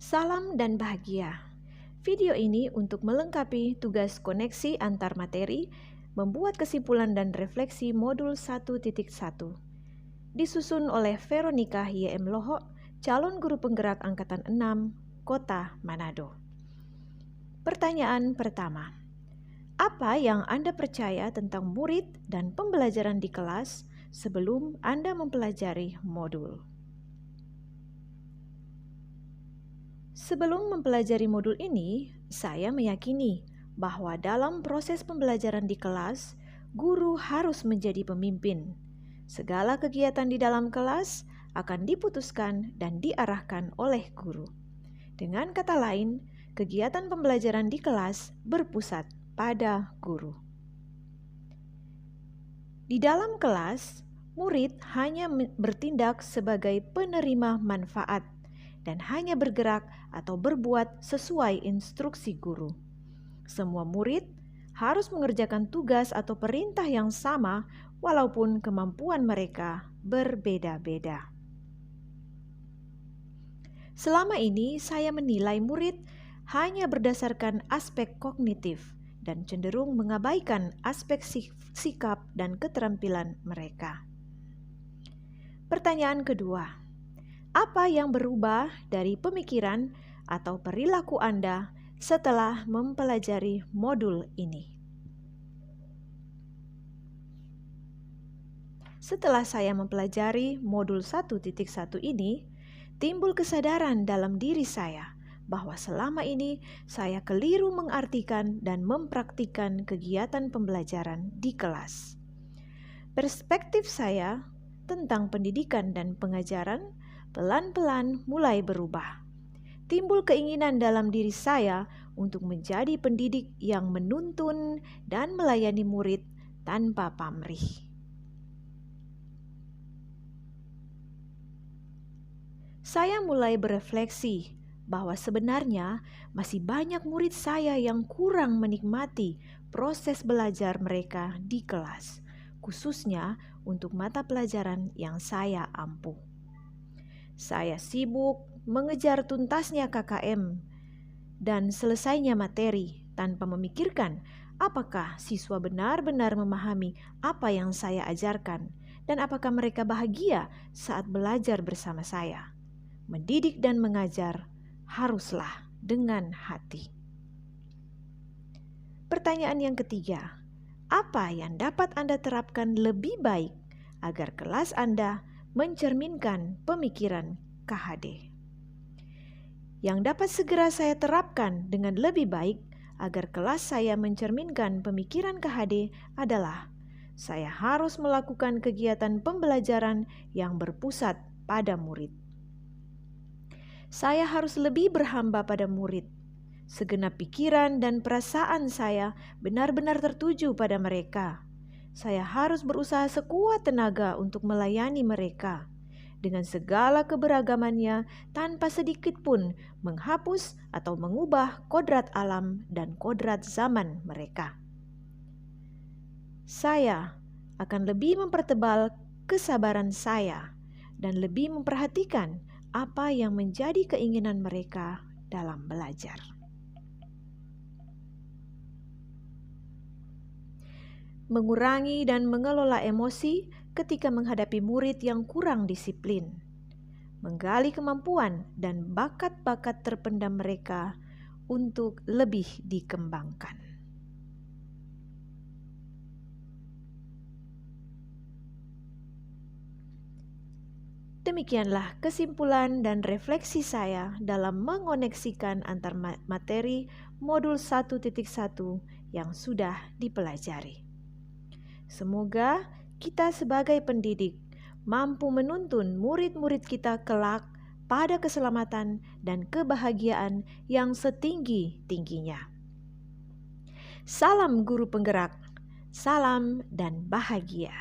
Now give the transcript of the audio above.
Salam dan bahagia. Video ini untuk melengkapi tugas koneksi antar materi, membuat kesimpulan dan refleksi modul 1.1. Disusun oleh Veronica YM Loho, calon guru penggerak angkatan 6, Kota Manado. Pertanyaan pertama. Apa yang Anda percaya tentang murid dan pembelajaran di kelas sebelum Anda mempelajari modul? Sebelum mempelajari modul ini, saya meyakini bahwa dalam proses pembelajaran di kelas, guru harus menjadi pemimpin. Segala kegiatan di dalam kelas akan diputuskan dan diarahkan oleh guru. Dengan kata lain, kegiatan pembelajaran di kelas berpusat pada guru. Di dalam kelas, murid hanya bertindak sebagai penerima manfaat dan hanya bergerak atau berbuat sesuai instruksi guru. Semua murid harus mengerjakan tugas atau perintah yang sama walaupun kemampuan mereka berbeda-beda. Selama ini saya menilai murid hanya berdasarkan aspek kognitif dan cenderung mengabaikan aspek sikap dan keterampilan mereka. Pertanyaan kedua. Apa yang berubah dari pemikiran atau perilaku Anda setelah mempelajari modul ini? Setelah saya mempelajari modul 1.1 ini, timbul kesadaran dalam diri saya bahwa selama ini saya keliru mengartikan dan mempraktikkan kegiatan pembelajaran di kelas. Perspektif saya tentang pendidikan dan pengajaran pelan-pelan mulai berubah. Timbul keinginan dalam diri saya untuk menjadi pendidik yang menuntun dan melayani murid tanpa pamrih. Saya mulai berefleksi bahwa sebenarnya masih banyak murid saya yang kurang menikmati proses belajar mereka di kelas, khususnya untuk mata pelajaran yang saya ampu. Saya sibuk mengejar tuntasnya KKM dan selesainya materi tanpa memikirkan apakah siswa benar-benar memahami apa yang saya ajarkan dan apakah mereka bahagia saat belajar bersama saya. Mendidik dan mengajar haruslah dengan hati. Pertanyaan yang ketiga, apa yang dapat Anda terapkan lebih baik agar kelas Anda mencerminkan pemikiran KHD? Yang dapat segera saya terapkan dengan lebih baik agar kelas saya mencerminkan pemikiran KHD adalah saya harus melakukan kegiatan pembelajaran yang berpusat pada murid. Saya harus lebih berhamba pada murid. Segenap pikiran dan perasaan saya benar-benar tertuju pada mereka. Saya harus berusaha sekuat tenaga untuk melayani mereka dengan segala keberagamannya tanpa sedikit pun menghapus atau mengubah kodrat alam dan kodrat zaman mereka. Saya akan lebih mempertebal kesabaran saya dan lebih memperhatikan apa yang menjadi keinginan mereka dalam belajar. Mengurangi dan mengelola emosi ketika menghadapi murid yang kurang disiplin. Menggali kemampuan dan bakat-bakat terpendam mereka untuk lebih dikembangkan. Demikianlah kesimpulan dan refleksi saya dalam mengoneksikan antar materi modul 1.1 yang sudah dipelajari. Semoga kita sebagai pendidik mampu menuntun murid-murid kita kelak pada keselamatan dan kebahagiaan yang setinggi-tingginya. Salam guru penggerak, salam dan bahagia.